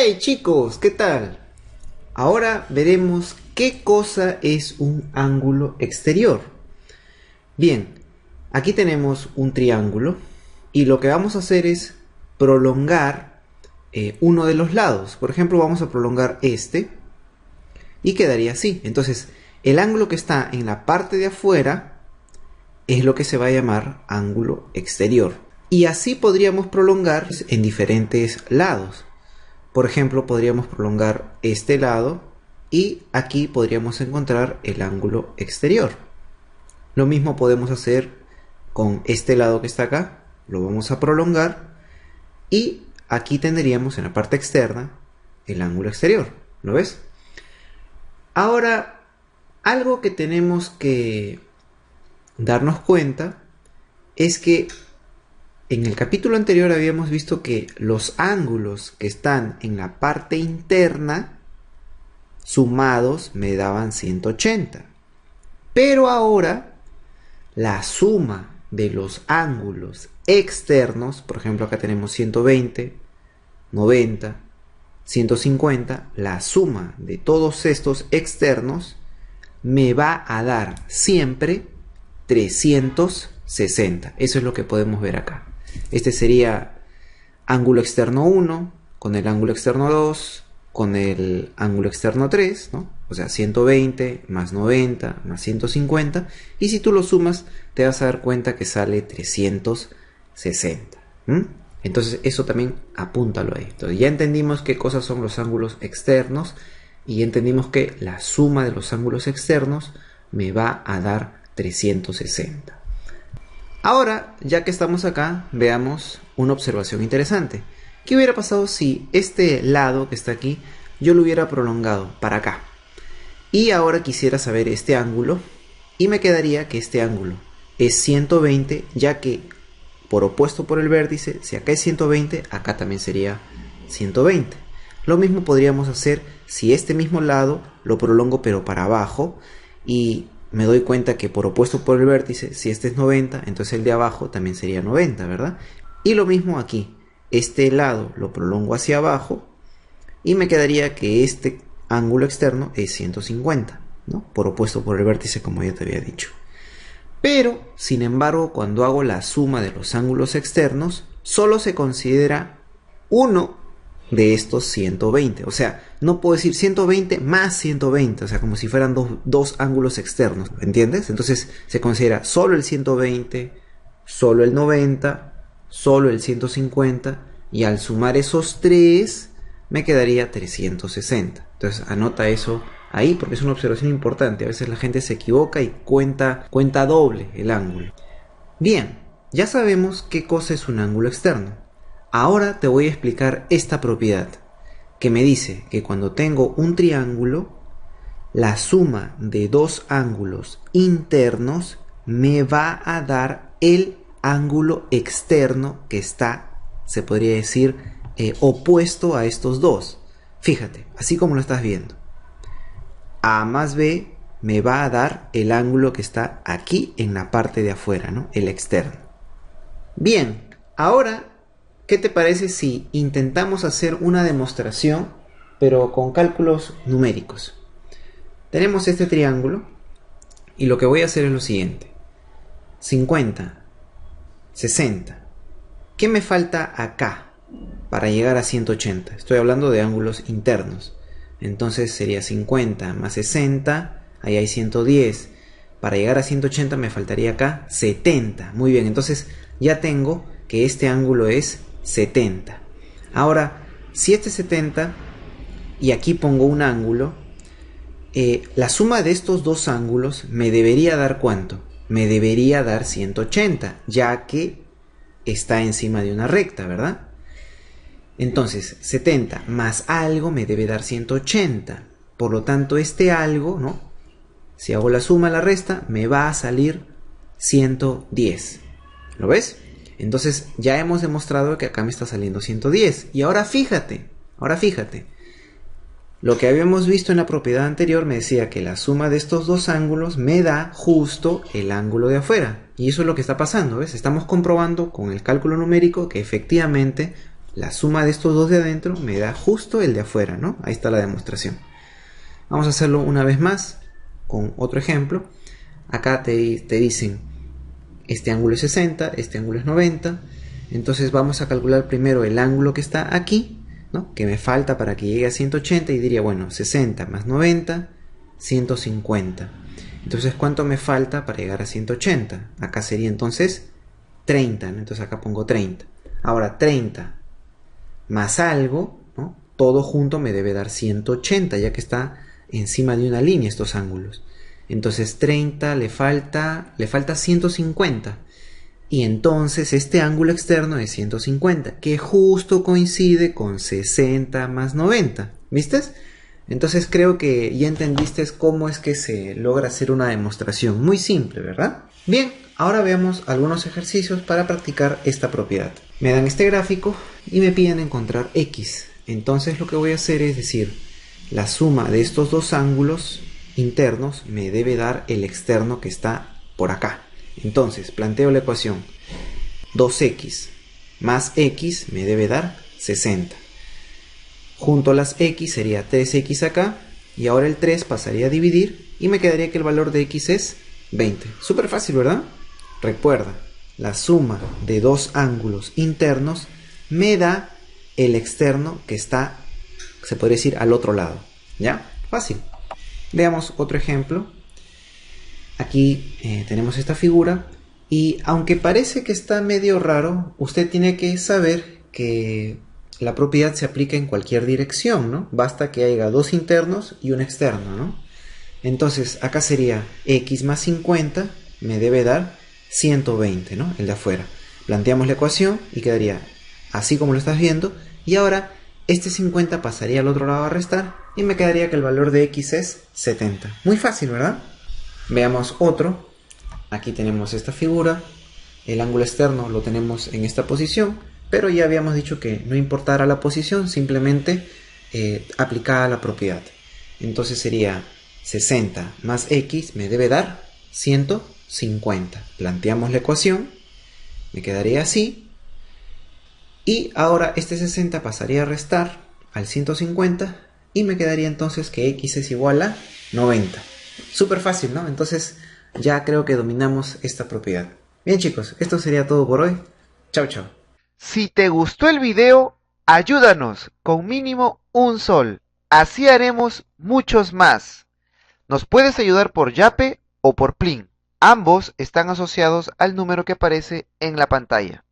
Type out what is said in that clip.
Hey chicos, ¿qué tal? Ahora veremos qué cosa es un ángulo exterior. Bien, aquí tenemos un triángulo y lo que vamos a hacer es prolongar uno de los lados. Por ejemplo, vamos a prolongar este y quedaría así. Entonces, el ángulo que está en la parte de afuera es lo que se va a llamar ángulo exterior. Y así podríamos prolongar en diferentes lados. Por ejemplo, podríamos prolongar este lado y aquí podríamos encontrar el ángulo exterior. Lo mismo podemos hacer con este lado que está acá. Lo vamos a prolongar y aquí tendríamos en la parte externa el ángulo exterior. ¿Lo ves? Ahora, algo que tenemos que darnos cuenta es que en el capítulo anterior habíamos visto que los ángulos que están en la parte interna sumados me daban 180. Pero ahora la suma de los ángulos externos, por ejemplo acá tenemos 120, 90, 150, la suma de todos estos externos me va a dar siempre 360. Eso es lo que podemos ver acá. Este sería ángulo externo 1 con el ángulo externo 2 con el ángulo externo 3, ¿no? O sea, 120 más 90 más 150. Y si tú lo sumas, te vas a dar cuenta que sale 360. Entonces, eso también apúntalo ahí. Entonces, ya entendimos qué cosas son los ángulos externos y entendimos que la suma de los ángulos externos me va a dar 360. Ahora, ya que estamos acá, veamos una observación interesante. ¿Qué hubiera pasado si este lado que está aquí yo lo hubiera prolongado para acá? Y ahora quisiera saber este ángulo y me quedaría que este ángulo es 120, ya que por opuesto por el vértice, si acá es 120, acá también sería 120. Lo mismo podríamos hacer si este mismo lado lo prolongo pero para abajo y me doy cuenta que por opuesto por el vértice, si este es 90, entonces el de abajo también sería 90, ¿verdad? Y lo mismo aquí, este lado lo prolongo hacia abajo y me quedaría que este ángulo externo es 150, ¿no? Por opuesto por el vértice, como ya te había dicho. Pero, sin embargo, cuando hago la suma de los ángulos externos, solo se considera uno de estos 120, o sea, no puedo decir 120 más 120, o sea, como si fueran dos ángulos externos, ¿entiendes? Entonces se considera solo el 120, solo el 90, solo el 150, y al sumar esos tres me quedaría 360. Entonces anota eso ahí porque es una observación importante. A veces la gente se equivoca y cuenta doble el ángulo. Bien, ya sabemos qué cosa es un ángulo externo. Ahora te voy a explicar esta propiedad que me dice que cuando tengo un triángulo, la suma de dos ángulos internos me va a dar el ángulo externo que está, se podría decir, opuesto a estos dos. Fíjate, así como lo estás viendo. A más B me va a dar el ángulo que está aquí en la parte de afuera, ¿no? El externo. Bien, ahora, ¿qué te parece si intentamos hacer una demostración, pero con cálculos numéricos? Tenemos este triángulo y lo que voy a hacer es lo siguiente. 50, 60. ¿Qué me falta acá para llegar a 180? Estoy hablando de ángulos internos. Entonces sería 50 más 60, ahí hay 110. Para llegar a 180 me faltaría acá 70. Muy bien, entonces ya tengo que este ángulo es 70. Ahora, si este es 70 y aquí pongo un ángulo, la suma de estos dos ángulos me debería dar ¿cuánto? Me debería dar 180, ya que está encima de una recta, ¿verdad? Entonces, 70 más algo me debe dar 180. Por lo tanto, este algo, ¿no? Si hago la suma, la resta, me va a salir 110. ¿Lo ves? Entonces, ya hemos demostrado que acá me está saliendo 110. Y ahora fíjate. Lo que habíamos visto en la propiedad anterior me decía que la suma de estos dos ángulos me da justo el ángulo de afuera. Y eso es lo que está pasando, ¿ves? Estamos comprobando con el cálculo numérico que efectivamente La suma de estos dos de adentro me da justo el de afuera, ¿no? Ahí está la demostración. Vamos a hacerlo una vez más con otro ejemplo. Acá te dicen, este ángulo es 60, este ángulo es 90. Entonces vamos a calcular primero el ángulo que está aquí, ¿no? Que me falta para que llegue a 180 y diría, bueno, 60 más 90, 150. Entonces, ¿cuánto me falta para llegar a 180? Acá sería entonces 30, ¿no? Entonces acá pongo 30. Ahora 30 más algo, ¿no? Todo junto me debe dar 180, ya que está encima de una línea estos ángulos. Entonces 30 le falta 150. Y entonces este ángulo externo es 150, que justo coincide con 60 más 90. ¿Viste? Entonces creo que ya entendiste cómo es que se logra hacer una demostración. Muy simple, ¿verdad? Bien, ahora veamos algunos ejercicios para practicar esta propiedad. Me dan este gráfico y me piden encontrar x. Entonces lo que voy a hacer es decir, la suma de estos dos ángulos internos me debe dar el externo que está por acá. Entonces planteo la ecuación. 2x más x me debe dar 60. Junto a las x sería 3x acá, y ahora el 3 pasaría a dividir y me quedaría que el valor de x es 20. Súper fácil, ¿verdad? Recuerda, la suma de dos ángulos internos me da el externo que está, se podría decir, al otro lado. ¿Ya? Fácil. Veamos otro ejemplo. Aquí tenemos esta figura y aunque parece que está medio raro, usted tiene que saber que la propiedad se aplica en cualquier dirección, ¿no? Basta que haya dos internos y un externo, ¿no? Entonces acá sería x más 50 me debe dar 120, ¿no? El de afuera. Planteamos la ecuación y quedaría así como lo estás viendo, y ahora este 50 pasaría al otro lado a restar y me quedaría que el valor de x es 70. Muy fácil, ¿verdad? Veamos otro. Aquí tenemos esta figura. El ángulo externo lo tenemos en esta posición, pero ya habíamos dicho que no importara la posición, simplemente aplicada la propiedad. Entonces sería 60 más x me debe dar 150. Planteamos la ecuación, me quedaría así. Y ahora este 60 pasaría a restar al 150 y me quedaría entonces que x es igual a 90. Súper fácil, ¿no? Entonces ya creo que dominamos esta propiedad. Bien, chicos, esto sería todo por hoy. Chao, chao. Si te gustó el video, ayúdanos con mínimo un sol. Así haremos muchos más. Nos puedes ayudar por Yape o por Plin. Ambos están asociados al número que aparece en la pantalla.